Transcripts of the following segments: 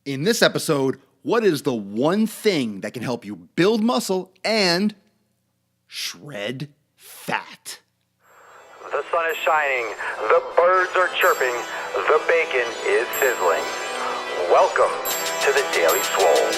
In this episode, what is the one thing that can help you build muscle and shred fat? The sun is shining, the birds are chirping, the bacon is sizzling. Welcome to the Daily Swole.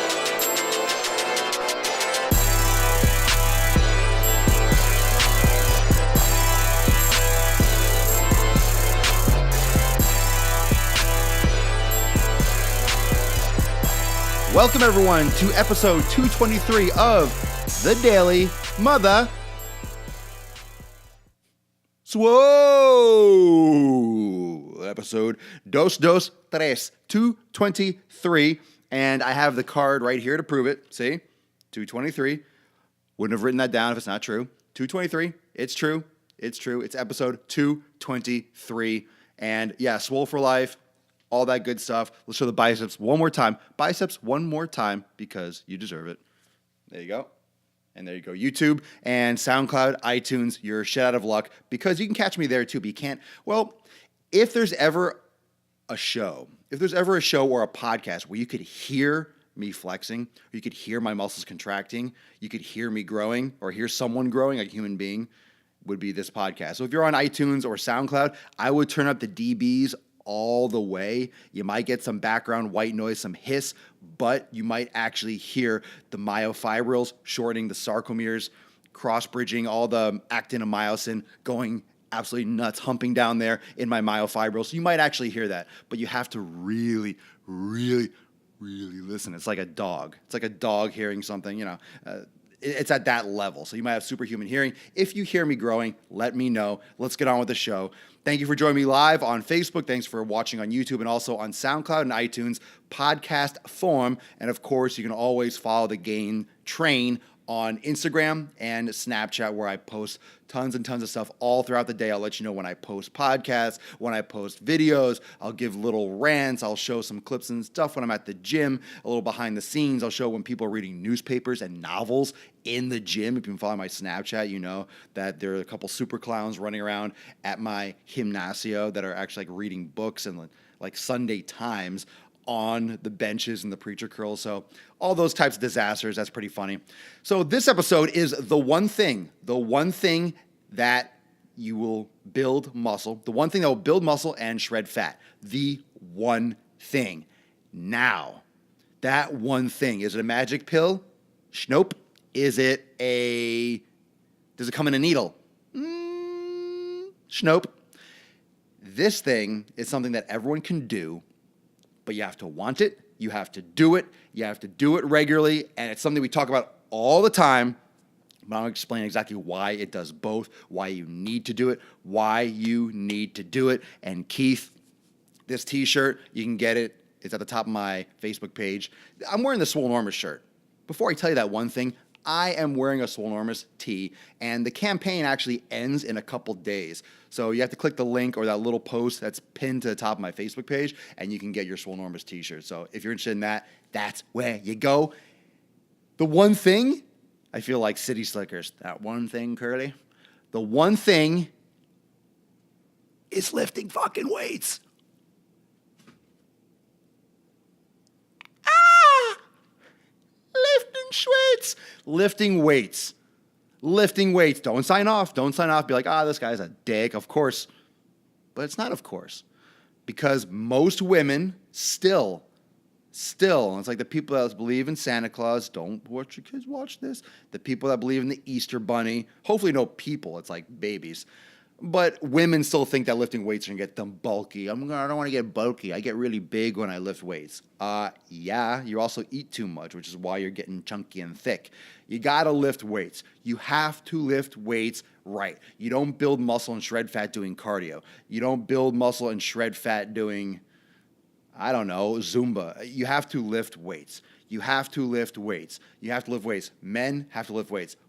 Welcome everyone to episode 223 of the Daily Mother Swole. Episode dos, 223. And I have the card right here to prove it. See? 223. Wouldn't have written that down if it's not true. 223. It's true. It's true. It's episode 223. And yeah, Swole for life. All that good stuff. Let's show the biceps one more time. Biceps one more time because you deserve it. There you go. And there you go. YouTube and SoundCloud, iTunes, you're shit out of luck because you can catch me there too, but you can't. Well, if there's ever a show or a podcast where you could hear me flexing, or you could hear my muscles contracting, you could hear me growing or hear someone growing like a human being, would be this podcast. So if you're on iTunes or SoundCloud, I would turn up the dBs all the way. You might get some background white noise, some hiss, but you might actually hear the myofibrils shortening the sarcomeres, cross-bridging all the actin and myosin going absolutely nuts, humping down there in my myofibrils. So you might actually hear that, but you have to really listen. It's like a dog. It's like a dog hearing something, it's at that level. So you might have superhuman hearing. If you hear me growing, let me know. Let's get on with the show. Thank you for joining me live on Facebook. Thanks for watching on YouTube and also on SoundCloud and iTunes podcast form. And of course, you can always follow the Gain Train on Instagram and Snapchat, where I post tons and tons of stuff all throughout the day. I'll let you know when I post podcasts, when I post videos. I'll give little rants. I'll show some clips and stuff when I'm at the gym, a little behind the scenes. I'll show when people are reading newspapers and novels in the gym. If you've been following my Snapchat, you know that there are a couple super clowns running around at my gymnasio that are actually like reading books and like Sunday Times on the benches and the preacher curls. So all those types of disasters, that's pretty funny. So this episode is the one thing that you will build muscle, the one thing that will build muscle and shred fat, the one thing. Now, that one thing, is it a magic pill? Nope. Does it come in a needle? Nope. This thing is something that everyone can do, but you have to want it, you have to do it regularly, and it's something we talk about all the time, but I'm going to explain exactly why it does both, why you need to do it, and Keith, this t-shirt, you can get it, it's at the top of my Facebook page. I'm wearing the Swolenormous shirt. Before I tell you that one thing, I am wearing a Swolenormous tee, and the campaign actually ends in a couple days. So you have to click the link or that little post that's pinned to the top of my Facebook page, and you can get your Swolenormous t-shirt. So if you're interested in that, that's where you go. The one thing, I feel like City Slickers. That one thing, Curly. The one thing is lifting fucking weights. Lifting weights. Don't sign off. Be like, this guy's a dick. Of course. But it's not of course. Because most women still, it's like the people that believe in Santa Claus, don't watch your kids watch this. The people that believe in the Easter Bunny, hopefully no people, it's like babies. But women still think that lifting weights are going to get them bulky. I don't want to get bulky. I get really big when I lift weights. Yeah, you also eat too much, which is why you're getting chunky and thick. You got to lift weights. You have to lift weights right. You don't build muscle and shred fat doing cardio. You don't build muscle and shred fat doing, Zumba. You have to lift weights. Men have to lift weights.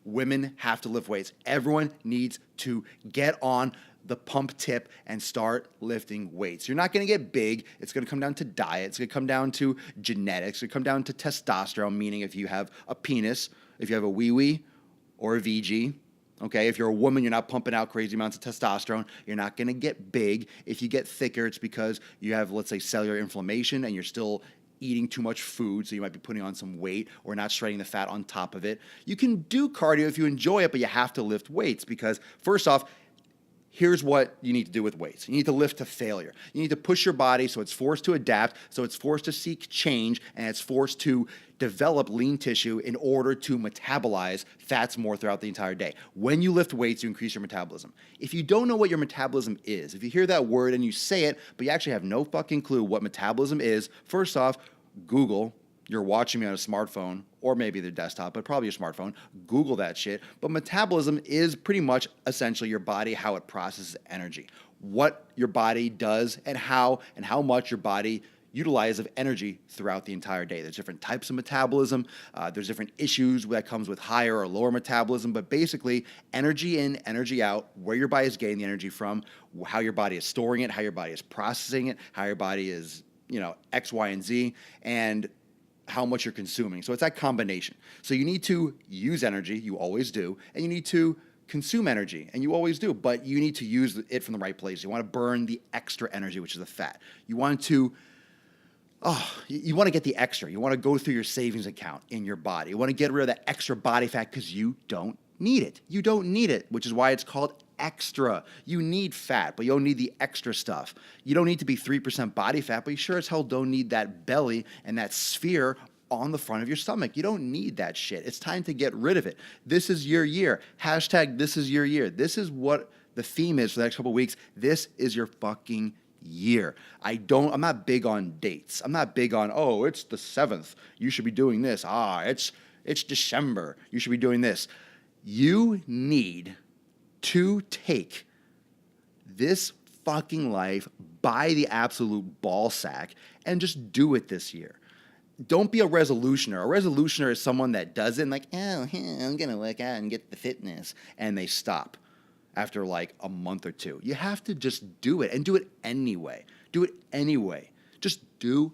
Women have to lift weights. Everyone needs to get on the pump tip and start lifting weights. You're not going to get big. It's going to come down to diet. It's going to come down to genetics. It's going to come down to testosterone, meaning if you have a penis, if you have a wee-wee or a VG, okay? If you're a woman, you're not pumping out crazy amounts of testosterone. You're not going to get big. If you get thicker, it's because you have, let's say, cellular inflammation and you're still eating too much food, so you might be putting on some weight or not shredding the fat on top of it. You can do cardio if you enjoy it, but you have to lift weights because, first off, here's what you need to do with weights. You need to lift to failure. You need to push your body so it's forced to adapt, so it's forced to seek change, and it's forced to develop lean tissue in order to metabolize fats more throughout the entire day. When you lift weights, you increase your metabolism. If you don't know what your metabolism is, if you hear that word and you say it, but you actually have no fucking clue what metabolism is, first off, Google. You're watching me on a smartphone or maybe the desktop, but probably your smartphone. Google that shit. But metabolism is pretty much essentially your body, how it processes energy, what your body does and how much your body utilizes of energy throughout the entire day. There's different types of metabolism. There's different issues that comes with higher or lower metabolism, but basically energy in, energy out, where your body is getting the energy from, how your body is storing it, how your body is processing it, how your body is, X, Y, and Z, and how much you're consuming. So it's that combination. So you need to use energy, you always do, and you need to consume energy, and you always do, but you need to use it from the right place. You want to burn the extra energy, which is the fat. You want to get the extra. You want to go through your savings account in your body. You want to get rid of that extra body fat because you don't need it. You don't need it, which is why it's called extra. You need fat, but you don't need the extra stuff. You don't need to be 3% body fat, but you sure as hell don't need that belly and that sphere on the front of your stomach. You don't need that shit. It's time to get rid of it. This is your year. Hashtag this is your year. This is what the theme is for the next couple of weeks. This is your fucking year. I'm not big on dates. I'm not big on, it's the 7th. You should be doing this. It's December. You should be doing this. You need to take this fucking life by the absolute ball sack and just do it this year. Don't be a resolutioner. A resolutioner is someone that does it and I'm going to work out and get the fitness, and they stop after like a month or two. You have to just do it and do it anyway. Do it anyway. Just do.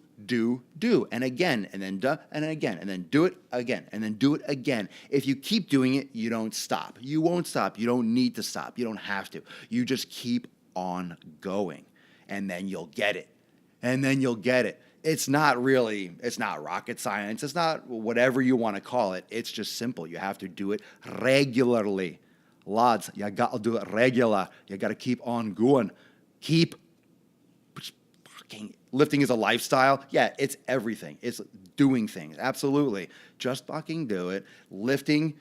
And again, and then do, and then again, and then do it again, and then do it again. If you keep doing it, you don't stop. You won't stop. You don't need to stop. You don't have to. You just keep on going, and then you'll get it. It's not rocket science. It's not whatever you want to call it. It's just simple. You have to do it regularly. Lads, you got to do it regular. You got to keep on going. Lifting is a lifestyle. Yeah, it's everything. It's doing things. Absolutely. Just fucking do it. Lifting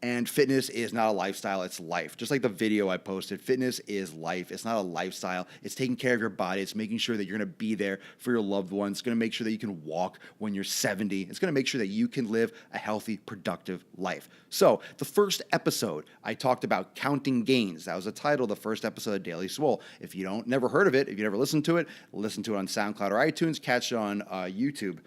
and fitness is not a lifestyle. It's life. Just like the video I posted, fitness is life. It's not a lifestyle. It's taking care of your body. It's making sure that you're going to be there for your loved ones. It's going to make sure that you can walk when you're 70. It's going to make sure that you can live a healthy, productive life. So the first episode, I talked about counting gains. That was the title of the first episode of Daily Swole. If you never heard of it, if you never listened to it, listen to it on SoundCloud or iTunes, catch it on YouTube.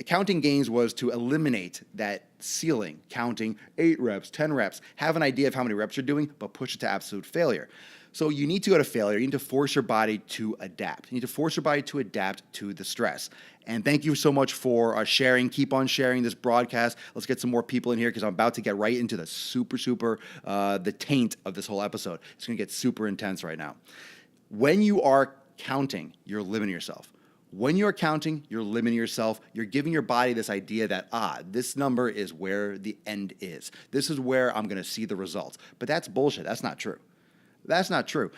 Counting gains was to eliminate that ceiling, counting 8 reps, 10 reps, have an idea of how many reps you're doing, but push it to absolute failure. So you need to go to failure. You need to force your body to adapt. You need to force your body to adapt to the stress. And thank you so much for sharing. Keep on sharing this broadcast. Let's get some more people in here because I'm about to get right into the the taint of this whole episode. It's going to get super intense right now. When you are counting, you're limiting yourself. When you're counting, you're limiting yourself. You're giving your body this idea that, this number is where the end is. This is where I'm going to see the results. But that's bullshit. That's not true. That's not true.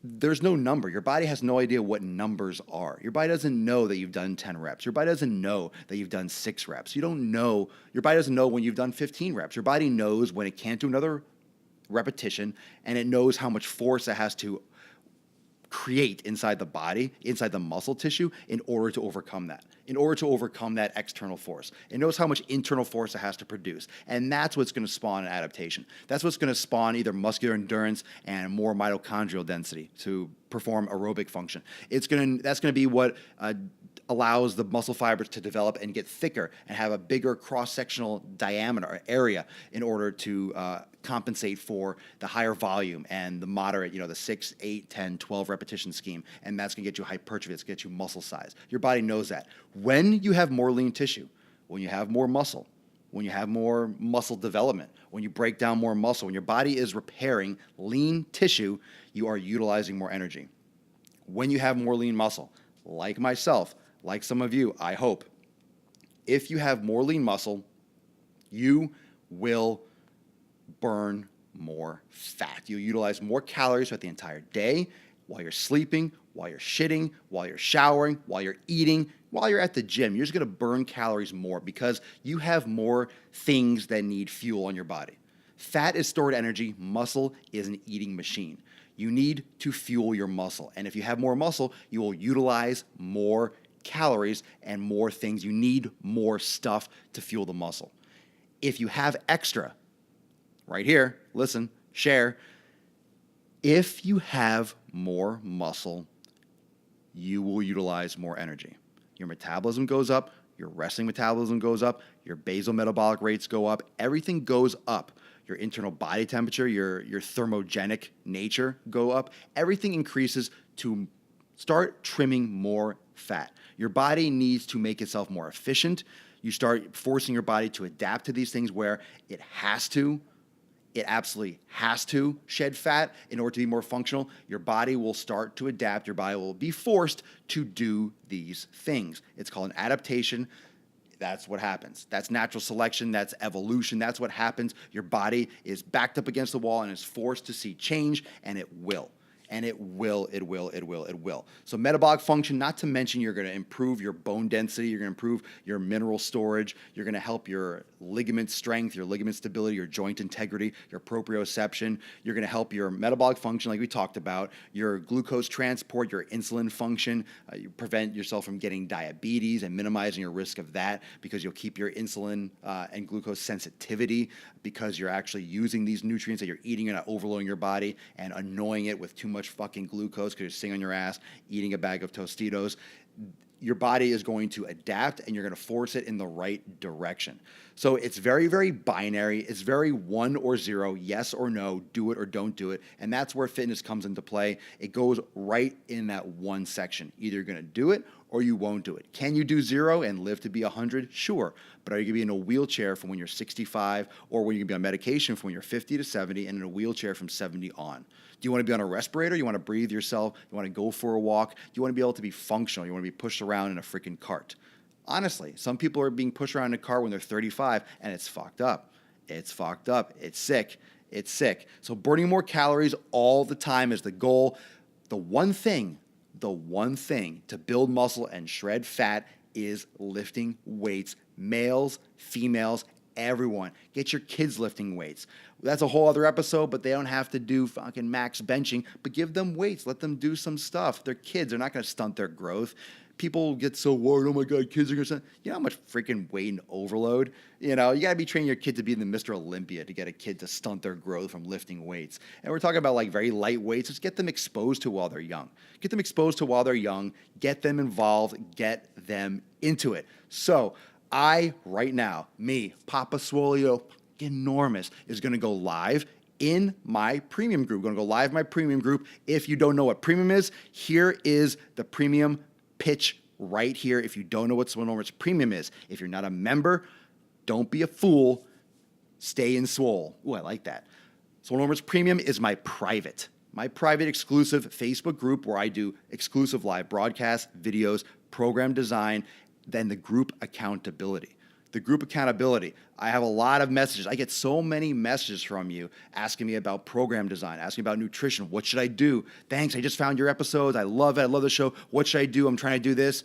There's no number. Your body has no idea what numbers are. Your body doesn't know that you've done 10 reps. Your body doesn't know that you've done 6 reps. You don't know. Your body doesn't know when you've done 15 reps. Your body knows when it can't do another repetition, and it knows how much force it has to create inside the body, inside the muscle tissue, in order to overcome that external force. It knows how much internal force it has to produce. And that's what's going to spawn an adaptation. That's what's going to spawn either muscular endurance and more mitochondrial density to perform aerobic function. That's going to be what allows the muscle fibers to develop and get thicker and have a bigger cross-sectional diameter or area in order to compensate for the higher volume and the moderate, the 6, 8, 10, 12 repetition scheme. And that's going to get you hypertrophy. It's going to get you muscle size. Your body knows that. When you have more lean tissue, when you have more muscle, when you have more muscle development, when you break down more muscle, when your body is repairing lean tissue, you are utilizing more energy. When you have more lean muscle, like myself, like some of you, I hope, if you have more lean muscle, you will burn more fat. You'll utilize more calories throughout the entire day, while you're sleeping, while you're shitting, while you're showering, while you're eating, while you're at the gym. You're just going to burn calories more because you have more things that need fuel on your body. Fat is stored energy. Muscle is an eating machine. You need to fuel your muscle. And if you have more muscle, you will utilize more calories and more things. You need more stuff to fuel the muscle. If you have extra, right here, listen, share. If you have more muscle, you will utilize more energy. Your metabolism goes up, your resting metabolism goes up, your basal metabolic rates go up, everything goes up. Your internal body temperature, your thermogenic nature go up. Everything increases to start trimming more fat. Your body needs to make itself more efficient. You start forcing your body to adapt to these things where it has to. It absolutely has to shed fat in order to be more functional. Your body will start to adapt. Your body will be forced to do these things. It's called an adaptation. That's what happens. That's natural selection. That's evolution. That's what happens. Your body is backed up against the wall and is forced to see change, and it will. And it will. So metabolic function, not to mention you're going to improve your bone density, you're going to improve your mineral storage, you're going to help your ligament strength, your ligament stability, your joint integrity, your proprioception. You're going to help your metabolic function like we talked about, your glucose transport, your insulin function. You prevent yourself from getting diabetes and minimizing your risk of that because you'll keep your insulin and glucose sensitivity because you're actually using these nutrients that you're eating and not overloading your body and annoying it with too much fucking glucose because you're sitting on your ass eating a bag of Tostitos. Your body is going to adapt and you're going to force it in the right direction. So it's very, very binary. It's very 1 or 0, yes or no, do it or don't do it. And that's where fitness comes into play. It goes right in that one section. Either you're going to do it or you won't do it. Can you do 0 and live to be 100? Sure. But are you going to be in a wheelchair from when you're 65 or when you're going to be on medication from when you're 50 to 70 and in a wheelchair from 70 on? Do you want to be on a respirator? You want to breathe yourself? You want to go for a walk? You want to be able to be functional? You want to be pushed around in a freaking cart? Honestly, some people are being pushed around in a car when they're 35 and it's fucked up. It's fucked up. It's sick. It's sick. So burning more calories all the time is the goal. The one thing to build muscle and shred fat is lifting weights. Males, females, everyone. Get your kids lifting weights. That's a whole other episode, but they don't have to do fucking max benching, but give them weights. Let them do some stuff. They're kids. They're not going to stunt their growth. People get so worried, oh my God, kids are going to stunt. You know how much freaking weight and overload? You know, you got to be training your kid to be the Mr. Olympia to get a kid to stunt their growth from lifting weights. And we're talking about like very light weights. Just get them exposed to while they're young. Get them exposed to while they're young. Get them involved. Get them into it. So right now, me, Papa Swolenormous, is going to go live in my premium group. Going to go live in my premium group. If you don't know what premium is, here is the premium pitch right here. If you don't know what Swolenormous premium is, if you're not a member, don't be a fool. Stay in Swole. Ooh, I like that. Swolenormous premium is my private exclusive Facebook group where I do exclusive live broadcasts, videos, program design, then the group accountability. The group accountability. I have a lot of messages. I get so many messages from you asking me about program design, asking about nutrition. What should I do? Thanks. I just found your episodes. I love it. I love the show. What should I do? I'm trying to do this.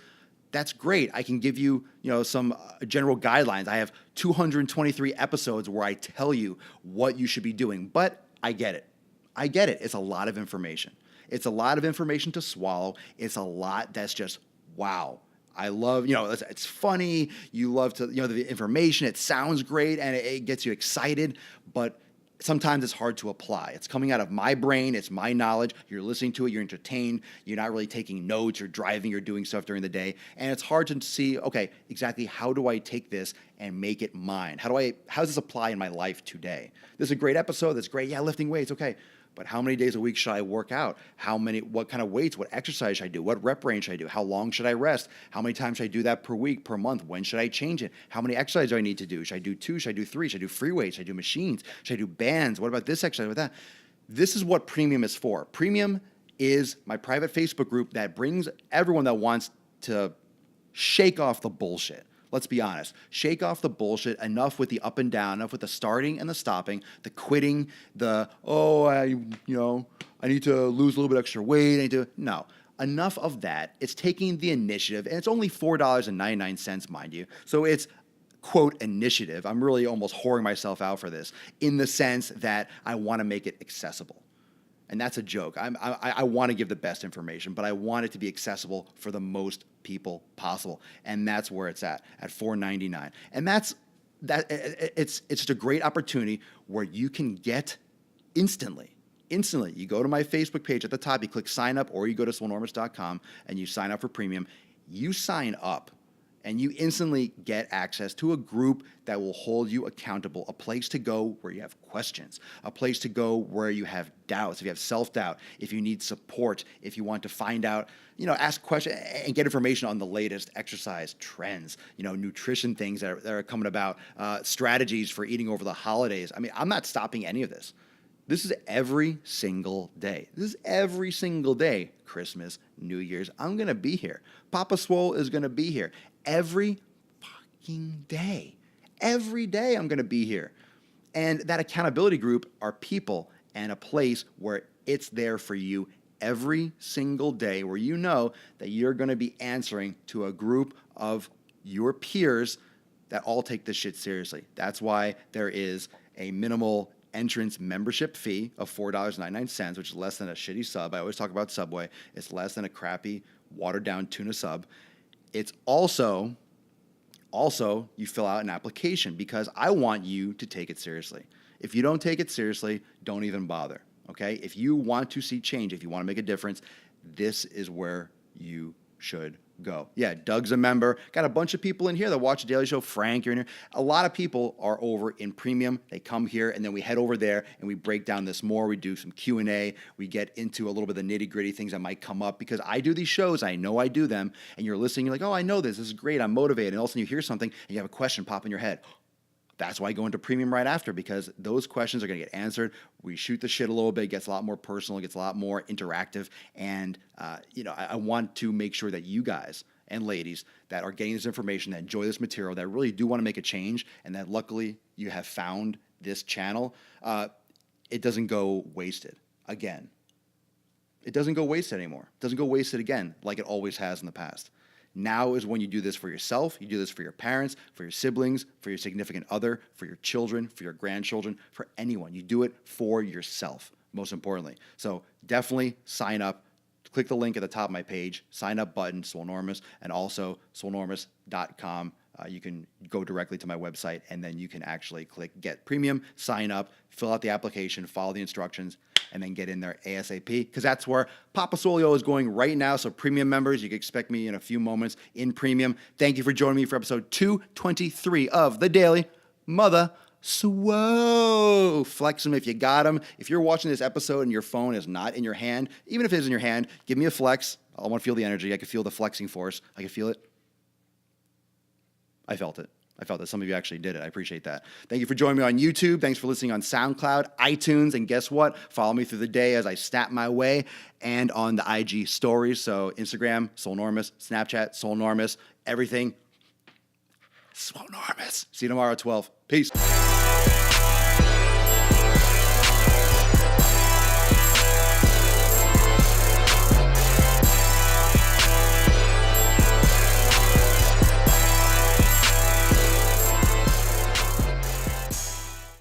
That's great. I can give you, some general guidelines. I have 223 episodes where I tell you what you should be doing, but I get it. It's a lot of information. It's a lot of information to swallow. It's a lot that's just, wow. I love, it's funny. You love to, the information. It sounds great and it gets you excited, but sometimes it's hard to apply. It's coming out of my brain. It's my knowledge. You're listening to it. You're entertained. You're not really taking notes or driving or doing stuff during the day. And it's hard to see, okay, exactly how do I take this and make it mine? How does this apply in my life today? This is a great episode. That's great. Yeah, lifting weights. Okay. But how many days a week should I work out? What kind of weights, what exercise should I do? What rep range should I do? How long should I rest? How many times should I do that per week, per month? When should I change it? How many exercises do I need to do? Should I do 2? Should I do 3? Should I do free weights? Should I do machines? Should I do bands? What about this exercise with that? This is what Premium is for. Premium is my private Facebook group that brings everyone that wants to shake off the bullshit. Let's be honest. Shake off the bullshit. Enough with the up and down, enough with the starting and the stopping, the quitting, I need to lose a little bit extra weight. No. Enough of that. It's taking the initiative, and it's only $4.99, mind you. So it's, quote, initiative. I'm really almost whoring myself out for this in the sense that I want to make it accessible. And that's a joke. I want to give the best information, but I want it to be accessible for the most people possible. And that's where it's at $4.99. And it's just a great opportunity where you can get instantly. You go to my Facebook page at the top, you click sign up, or you go to Swolenormous.com and you sign up for premium. You sign up and you instantly get access to a group that will hold you accountable, a place to go where you have questions, a place to go where you have doubts, if you have self-doubt, if you need support, if you want to find out, ask questions and get information on the latest exercise trends, nutrition things that are coming about, strategies for eating over the holidays. I mean, I'm not stopping any of this. This is every single day. Christmas, New Year's, I'm going to be here. Papa Swole is going to be here. Every fucking day. Every day I'm going to be here. And that accountability group are people and a place where it's there for you every single day, where you know that you're going to be answering to a group of your peers that all take this shit seriously. That's why there is a minimal entrance membership fee of $4.99, which is less than a shitty sub. I always talk about Subway. It's less than a crappy, watered-down tuna sub. It's also you fill out an application because I want you to take it seriously. If you don't take it seriously, don't even bother, okay? If you want to see change, if you want to make a difference, this is where you should go. Yeah, Doug's a member. Got a bunch of people in here that watch the Daily Show. Frank, you're in here. A lot of people are over in premium. They come here, and then we head over there, and we break down this more. We do some Q&A. We get into a little bit of the nitty-gritty things that might come up because I do these shows. I know I do them, and you're listening. You're like, oh, I know this. This is great. I'm motivated. And all of a sudden you hear something, and you have a question pop in your head. That's why I go into premium right after, because those questions are going to get answered. We shoot the shit a little bit. It gets a lot more personal. It gets a lot more interactive. And, I want to make sure that you guys and ladies that are getting this information, that enjoy this material, that really do want to make a change, and that luckily you have found this channel, it doesn't go wasted again. It doesn't go wasted anymore. It doesn't go wasted again like it always has in the past. Now is when you do this for yourself. You do this for your parents, for your siblings, for your significant other, for your children, for your grandchildren, for anyone. You do it for yourself, most importantly. So definitely sign up. Click the link at the top of my page, sign up button, Swolenormous, and also Swolenormous.com. You can go directly to my website, and then you can actually click Get Premium, sign up, fill out the application, follow the instructions, and then get in there ASAP, because that's where Papa Swolio is going right now. So premium members, you can expect me in a few moments in premium. Thank you for joining me for episode 223 of The Daily Mother Swole. Flex them if you got them. If you're watching this episode and your phone is not in your hand, even if it is in your hand, give me a flex. I want to feel the energy. I can feel the flexing force. I can feel it. I felt it. Some of you actually did it. I appreciate that. Thank you for joining me on YouTube. Thanks for listening on SoundCloud, iTunes, and guess what? Follow me through the day as I snap my way, and on the IG stories. So Instagram, Swolenormous, Snapchat, Swolenormous, everything. Swolenormous. See you tomorrow at 12. Peace.